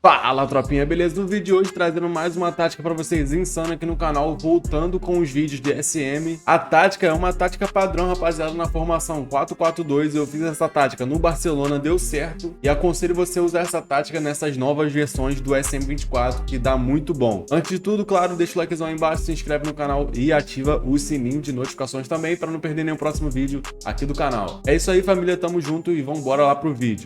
Fala, tropinha, beleza? No vídeo de hoje trazendo mais uma tática para vocês insana aqui no canal, voltando com os vídeos de SM. A tática é uma tática padrão, rapaziada, na formação 4-4-2. Eu fiz essa tática no Barcelona, deu certo, e aconselho você a usar essa tática nessas novas versões do SM24, que dá muito bom. Antes de tudo, claro, deixa o likezão aí embaixo, se inscreve no canal e ativa o sininho de notificações também para não perder nenhum próximo vídeo aqui do canal. É isso aí, família, tamo junto e vambora lá pro vídeo.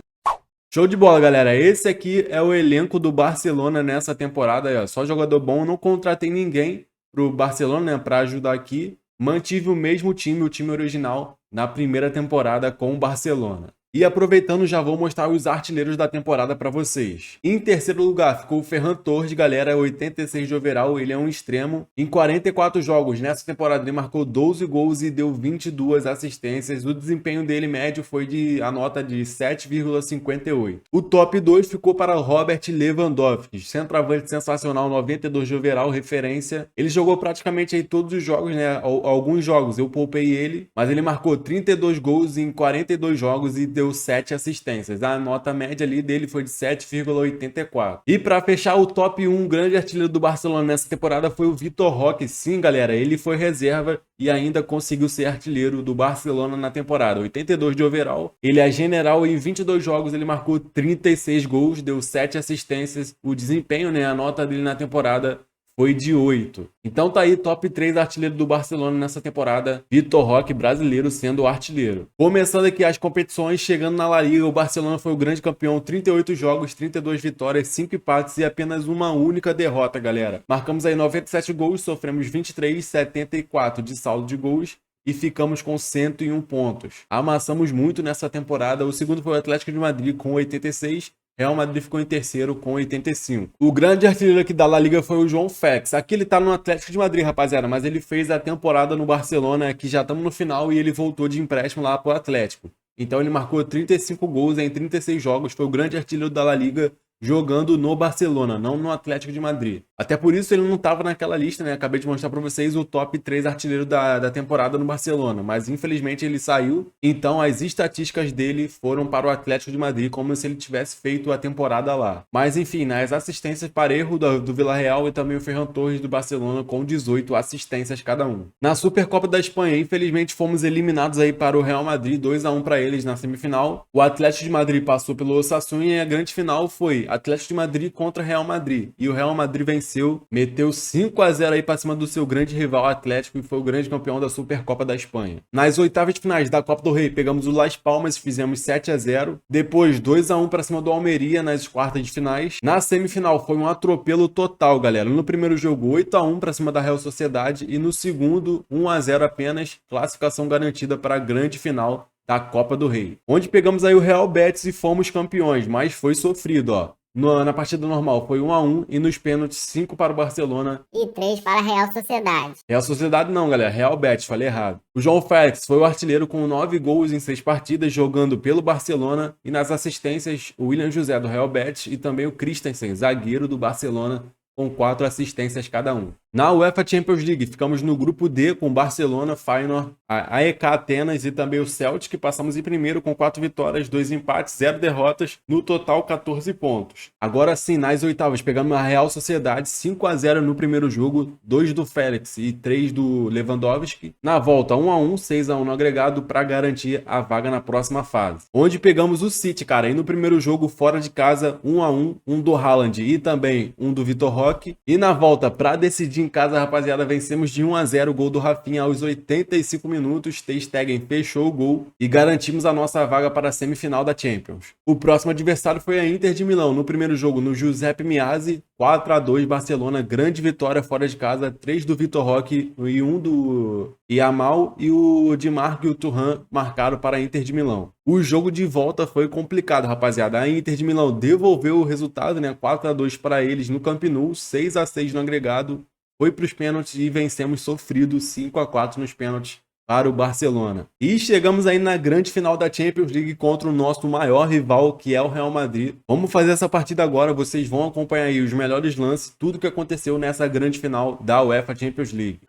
Show de bola, galera. Esse aqui é o elenco do Barcelona nessa temporada. Aí, ó. Só jogador bom. Não contratei ninguém pro Barcelona, né, para ajudar aqui. Mantive o mesmo time, o time original, na primeira temporada com o Barcelona. E aproveitando, já vou mostrar os artilheiros da temporada para vocês. Em terceiro lugar ficou o Ferran Torres, galera, 86 de overall, ele é um extremo. Em 44 jogos nessa temporada ele marcou 12 gols e deu 22 assistências. O desempenho dele médio foi a nota de 7,58. O top 2 ficou para o Robert Lewandowski, centroavante sensacional, 92 de overall, referência. Ele jogou praticamente aí todos os jogos, né? Alguns jogos eu poupei ele, mas ele marcou 32 gols em 42 jogos e deu 7 assistências. A nota média ali dele foi de 7,84. E para fechar o top 1, grande artilheiro do Barcelona nessa temporada foi o Vitor Roque. Sim, galera, ele foi reserva e ainda conseguiu ser artilheiro do Barcelona na temporada. 82 de overall. Ele é general e em 22 jogos ele marcou 36 gols, deu 7 assistências. O desempenho, né, a nota dele na temporada foi de 8. Então tá aí, top 3 artilheiro do Barcelona nessa temporada, Vitor Roque, brasileiro, sendo o artilheiro. Começando aqui as competições, chegando na La Liga, o Barcelona foi o grande campeão, 38 jogos, 32 vitórias, 5 empates e apenas uma única derrota, galera. Marcamos aí 97 gols, sofremos 23, 74 de saldo de gols e ficamos com 101 pontos. Amassamos muito nessa temporada. O segundo foi o Atlético de Madrid com 86, Real Madrid ficou em terceiro com 85. O grande artilheiro aqui da La Liga foi o João Félix. Aqui ele tá no Atlético de Madrid, rapaziada, mas ele fez a temporada no Barcelona, que já estamos no final, e ele voltou de empréstimo lá pro Atlético. Então ele marcou 35 gols em 36 jogos, foi o grande artilheiro da La Liga, jogando no Barcelona, não no Atlético de Madrid. Até por isso ele não estava naquela lista, né? Acabei de mostrar para vocês o top 3 artilheiro da temporada no Barcelona, mas infelizmente ele saiu, então as estatísticas dele foram para o Atlético de Madrid, como se ele tivesse feito a temporada lá. Mas enfim, nas assistências, Parejo do Villarreal e também o Ferran Torres do Barcelona com 18 assistências cada um. Na Supercopa da Espanha, infelizmente fomos eliminados aí para o Real Madrid, 2-1 para eles na semifinal. O Atlético de Madrid passou pelo Osasuna e a grande final foi Atlético de Madrid contra Real Madrid. E o Real Madrid venceu, meteu 5-0 aí para cima do seu grande rival Atlético e foi o grande campeão da Supercopa da Espanha. Nas oitavas de finais da Copa do Rei, pegamos o Las Palmas e fizemos 7-0. Depois 2-1 para cima do Almeria nas quartas de finais. Na semifinal foi um atropelo total, galera. No primeiro jogo 8-1 para cima da Real Sociedade e no segundo 1-0 apenas, classificação garantida para a grande final da Copa do Rei, onde pegamos aí o Real Betis e fomos campeões, mas foi sofrido, ó. Na partida normal foi 1-1 e nos pênaltis 5 para o Barcelona e 3 para a Real Sociedade. Real Sociedade não, galera, Real Betis, falei errado. O João Félix foi o artilheiro com 9 gols em 6 partidas jogando pelo Barcelona, e nas assistências o William José do Real Betis e também o Christensen, zagueiro do Barcelona, com 4 assistências cada um. Na UEFA Champions League, ficamos no grupo D com Barcelona, Feyenoord, a AEK Atenas e também o Celtic. Passamos em primeiro com 4 vitórias, 2 empates, 0 derrotas, no total 14 pontos. Agora sim, nas oitavas, pegamos a Real Sociedade, 5-0 no primeiro jogo, 2 do Félix e 3 do Lewandowski. Na volta, 1-1, 6-1 no agregado para garantir a vaga na próxima fase. Onde pegamos o City, cara, e no primeiro jogo fora de casa, 1-1, um do Haaland e também um do Vitor Roque. E na volta, para decidir em casa, rapaziada, vencemos de 1-0, o gol do Rafinha aos 85 minutos, Ter Stegen fechou o gol e garantimos a nossa vaga para a semifinal da Champions. O próximo adversário foi a Inter de Milão, no primeiro jogo no Giuseppe Meazza, 4-2 Barcelona, grande vitória fora de casa, 3 do Vitor Roque e 1 do Yamal, e o Di Marco e o Thuram marcaram para a Inter de Milão. O jogo de volta foi complicado, rapaziada. A Inter de Milão devolveu o resultado, né? 4-2 para eles no Camp Nou, 6-6 no agregado. Foi para os pênaltis e vencemos sofrido 5-4 nos pênaltis para o Barcelona. E chegamos aí na grande final da Champions League contra o nosso maior rival, que é o Real Madrid. Vamos fazer essa partida agora, vocês vão acompanhar aí os melhores lances, tudo que aconteceu nessa grande final da UEFA Champions League.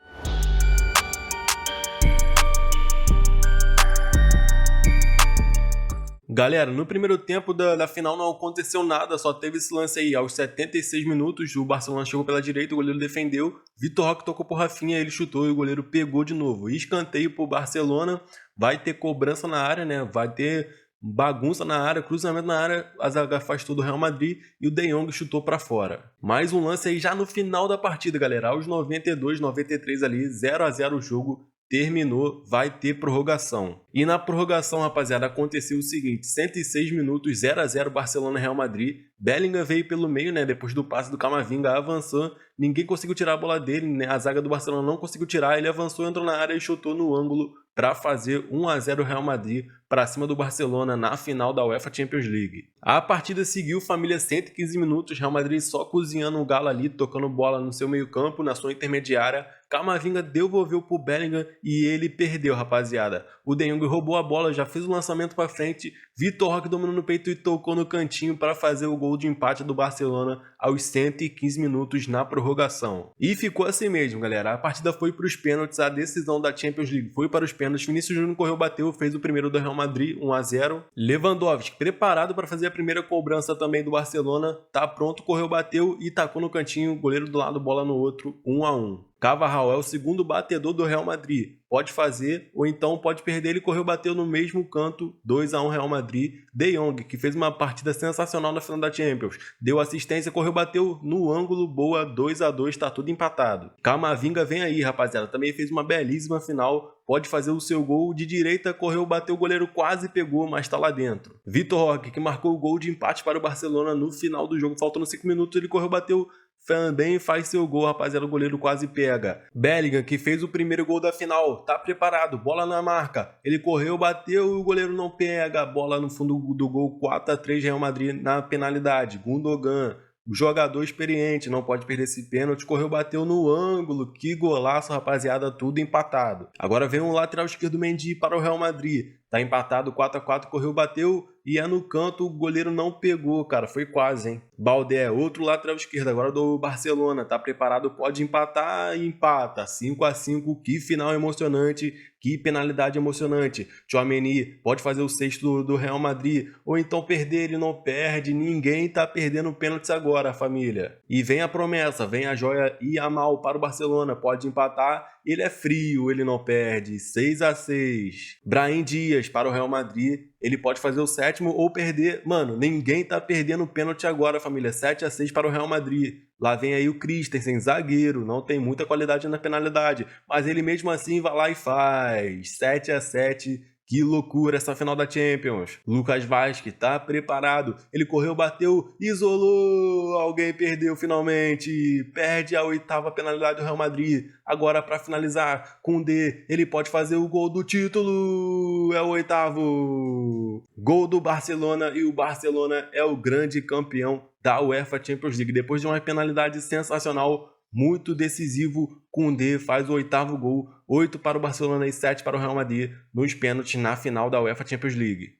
Galera, no primeiro tempo da final não aconteceu nada, só teve esse lance aí. Aos 76 minutos, o Barcelona chegou pela direita, o goleiro defendeu, Vitor Roque tocou pro Rafinha, ele chutou e o goleiro pegou de novo. Escanteio pro Barcelona, vai ter cobrança na área, né? Vai ter bagunça na área, cruzamento na área, a zaga afastou do Real Madrid e o De Jong chutou pra fora. Mais um lance aí já no final da partida, galera. Aos 92, 93 ali, 0 a 0 o jogo. Terminou, vai ter prorrogação. E na prorrogação, rapaziada, aconteceu o seguinte: 106 minutos, 0 a 0 Barcelona e Real Madrid. Bellingham veio pelo meio, né, depois do passe do Camavinga, avançou, ninguém conseguiu tirar a bola dele, né, a zaga do Barcelona não conseguiu tirar, ele avançou, entrou na área e chutou no ângulo para fazer 1 a 0 Real Madrid para cima do Barcelona na final da UEFA Champions League. A partida seguiu, família, 115 minutos, Real Madrid só cozinhando o galo ali, tocando bola no seu meio campo, na sua intermediária. Camavinga devolveu pro Bellingham e ele perdeu, rapaziada. O De Jong roubou a bola, já fez o lançamento para frente, Vitor Roque dominou no peito e tocou no cantinho para fazer o gol de empate do Barcelona aos 115 minutos na prorrogação. E ficou assim mesmo, galera. A partida foi para os pênaltis, a decisão da Champions League foi para os pênaltis. Vinícius Júnior correu, bateu, fez o primeiro do Real Madrid, 1 a 0. Lewandowski, preparado para fazer a primeira cobrança também do Barcelona, tá pronto, correu, bateu e tacou no cantinho, goleiro do lado, bola no outro, 1 a 1. Carvajal é o segundo batedor do Real Madrid. Pode fazer ou então pode perder. Ele correu, bateu no mesmo canto, 2 a 1 Real Madrid. De Jong, que fez uma partida sensacional na final da Champions. Deu assistência, correu, bateu no ângulo, boa, 2 a 2, tá tudo empatado. Camavinga vem aí, rapaziada. Também fez uma belíssima final. Pode fazer o seu gol de direita, correu, bateu, o goleiro quase pegou, mas tá lá dentro. Vitor Roque, que marcou o gol de empate para o Barcelona no final do jogo, faltando 5 minutos, ele correu, bateu, também faz seu gol, rapaziada, o goleiro quase pega. Bellingham, que fez o primeiro gol da final, tá preparado, bola na marca, ele correu, bateu e o goleiro não pega, bola no fundo do gol, 4 a 3 Real Madrid na penalidade. Gundogan, o jogador experiente, não pode perder esse pênalti, correu, bateu no ângulo, que golaço, rapaziada, tudo empatado. Agora vem um lateral esquerdo, Mendy, para o Real Madrid, tá empatado, 4 a 4, correu, bateu e é no canto, o goleiro não pegou, cara, foi quase, hein. Baldé, outro lateral esquerdo, agora do Barcelona, tá preparado, pode empatar e empata, 5 a 5, que final emocionante, que penalidade emocionante. Tchouaméni pode fazer o sexto do Real Madrid, ou então perder, ele não perde, ninguém tá perdendo pênaltis agora, família. E vem a promessa, vem a joia Yamal para o Barcelona, pode empatar, ele é frio, ele não perde, 6 a 6. Brahim Dias para o Real Madrid, ele pode fazer o sétimo ou perder. Mano, ninguém tá perdendo pênalti agora, família. 7 a 6 para o Real Madrid. Lá vem aí o Christensen, zagueiro, não tem muita qualidade na penalidade, mas ele mesmo assim vai lá e faz. 7 a 7. Que loucura essa final da Champions. Lucas Vazquez tá preparado. Ele correu, bateu, isolou. Alguém perdeu finalmente. Perde a 8ª penalidade do Real Madrid. Agora para finalizar, Koundé, ele pode fazer o gol do título. É o 8º. Gol do Barcelona e o Barcelona é o grande campeão da UEFA Champions League. Depois de uma penalidade sensacional, muito decisivo, Koundé faz o 8º gol, 8 para o Barcelona e 7 para o Real Madrid nos pênaltis na final da UEFA Champions League.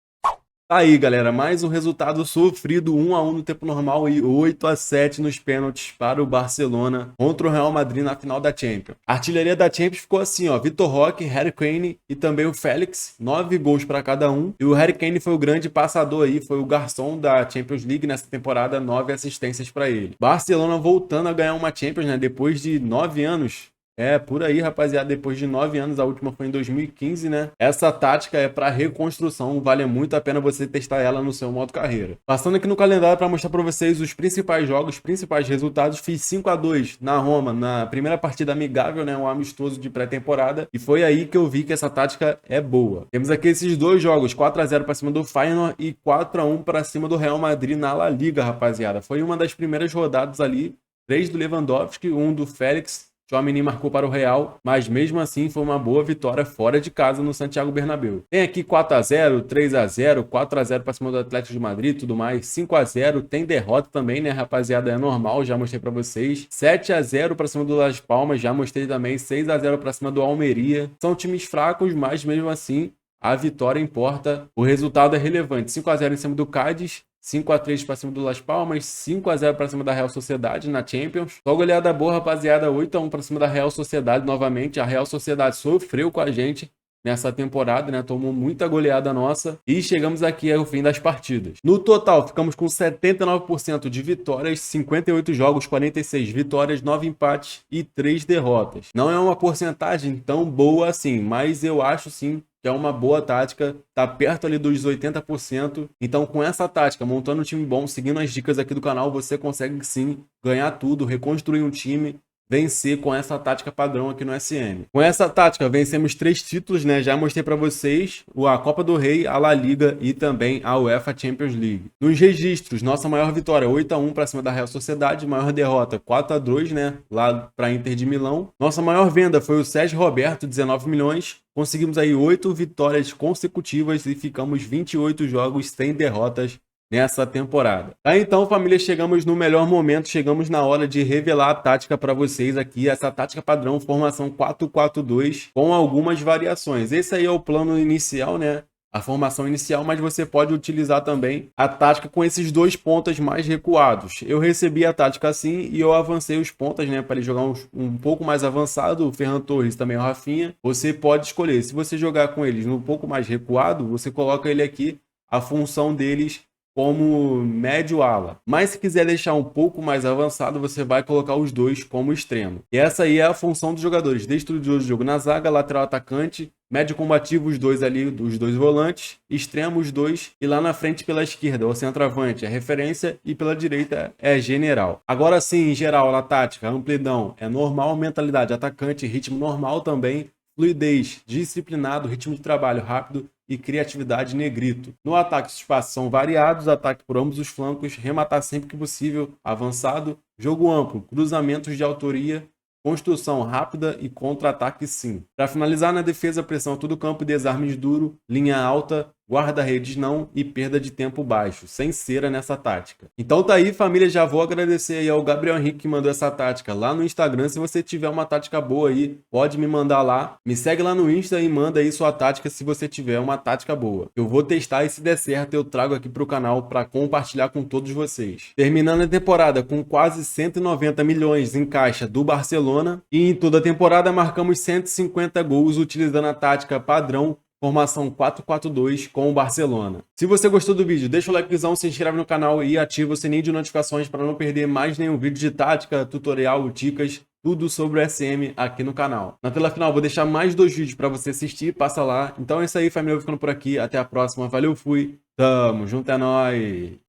Aí, galera, mais um resultado sofrido, 1 a 1 no tempo normal e 8 a 7 nos pênaltis para o Barcelona contra o Real Madrid na final da Champions. A artilharia da Champions ficou assim, ó, Vitor Roque, Harry Kane e também o Félix, 9 gols para cada um. E o Harry Kane foi o grande passador aí, foi o garçom da Champions League nessa temporada, 9 assistências para ele. Barcelona voltando a ganhar uma Champions, né, depois de 9 anos. É, por aí, rapaziada, depois de 9 anos, a última foi em 2015, né? Essa tática é para reconstrução, vale muito a pena você testar ela no seu modo carreira. Passando aqui no calendário para mostrar para vocês os principais jogos, os principais resultados, fiz 5 a 2 na Roma, na primeira partida amigável, né? Um amistoso de pré-temporada, e foi aí que eu vi que essa tática é boa. Temos aqui esses dois jogos, 4 a 0 para cima do Feyenoord e 4 a 1 para cima do Real Madrid na La Liga, rapaziada. Foi uma das primeiras rodadas ali, 3 do Lewandowski, 1 do Félix. Tchouaméni marcou para o Real, mas mesmo assim foi uma boa vitória fora de casa no Santiago Bernabéu. Tem aqui 4 a 0, 3 a 0, 4 a 0 para cima do Atlético de Madrid, tudo mais, 5 a 0, tem derrota também, né, rapaziada, é normal, já mostrei para vocês. 7 a 0 para cima do Las Palmas, já mostrei também, 6 a 0 para cima do Almeria. São times fracos, mas mesmo assim a vitória importa, o resultado é relevante. 5 a 0 em cima do Cádiz, 5 a 3 para cima do Las Palmas, 5 a 0 para cima da Real Sociedade na Champions. Só goleada boa, rapaziada, 8 a 1 para cima da Real Sociedade novamente. A Real Sociedade sofreu com a gente nessa temporada, né? Tomou muita goleada nossa e chegamos aqui ao fim das partidas. No total, ficamos com 79% de vitórias, 58 jogos, 46 vitórias, 9 empates e 3 derrotas. Não é uma porcentagem tão boa assim, mas eu acho sim que é uma boa tática, tá perto ali dos 80%. Então, com essa tática, montando um time bom, seguindo as dicas aqui do canal, você consegue sim ganhar tudo, reconstruir um time, vencer com essa tática padrão aqui no SM. Com essa tática, vencemos 3 títulos, né? Já mostrei para vocês a Copa do Rei, a La Liga e também a UEFA Champions League. Nos registros, nossa maior vitória 8-1 para cima da Real Sociedade, maior derrota 4-2, né? Lá para Inter de Milão. Nossa maior venda foi o Sérgio Roberto, 19 milhões. Conseguimos aí 8 vitórias consecutivas e ficamos 28 jogos sem derrotas nessa temporada. Tá, então, família, chegamos no melhor momento, chegamos na hora de revelar a tática para vocês aqui, essa tática padrão, formação 4-4-2, com algumas variações. Esse aí é o plano inicial, né? A formação inicial, mas você pode utilizar também a tática com esses 2 pontas mais recuados. Eu recebi a tática assim e eu avancei os pontas, né, para ele jogar um pouco mais avançado, o Ferran Torres também, o Rafinha. Você pode escolher, se você jogar com eles um pouco mais recuado, você coloca ele aqui, a função deles como médio ala. Mas se quiser deixar um pouco mais avançado, você vai colocar os 2 como extremo. E essa aí é a função dos jogadores: destruidor de jogo na zaga, lateral atacante, médio combativo, os 2 ali, os 2 volantes, extremo os 2, e lá na frente pela esquerda, o centroavante é referência e pela direita é general. Agora sim, em geral, na tática, amplidão é normal, mentalidade atacante, ritmo normal também, fluidez, disciplinado, ritmo de trabalho rápido e criatividade negrito. No ataque, os espaços são variados, ataque por ambos os flancos, rematar sempre que possível, avançado, jogo amplo, cruzamentos de autoria, construção rápida e contra-ataque sim. Para finalizar, na defesa, pressão todo campo e desarmes duro, linha alta, guarda-redes não e perda de tempo baixo, sem cera nessa tática. Então tá aí, família, já vou agradecer aí ao Gabriel Henrique que mandou essa tática lá no Instagram. Se você tiver uma tática boa aí, pode me mandar lá. Me segue lá no Insta e manda aí sua tática se você tiver uma tática boa. Eu vou testar e se der certo eu trago aqui pro canal para compartilhar com todos vocês. Terminando a temporada com quase 190 milhões em caixa do Barcelona e em toda a temporada marcamos 150 gols utilizando a tática padrão formação 4-4-2 com o Barcelona. Se você gostou do vídeo, deixa o likezão, se inscreve no canal e ativa o sininho de notificações para não perder mais nenhum vídeo de tática, tutorial, dicas, tudo sobre o SM aqui no canal. Na tela final vou deixar mais 2 vídeos para você assistir, passa lá. Então é isso aí, família, eu vou ficando por aqui, até a próxima, valeu, fui, tamo junto, é nóis!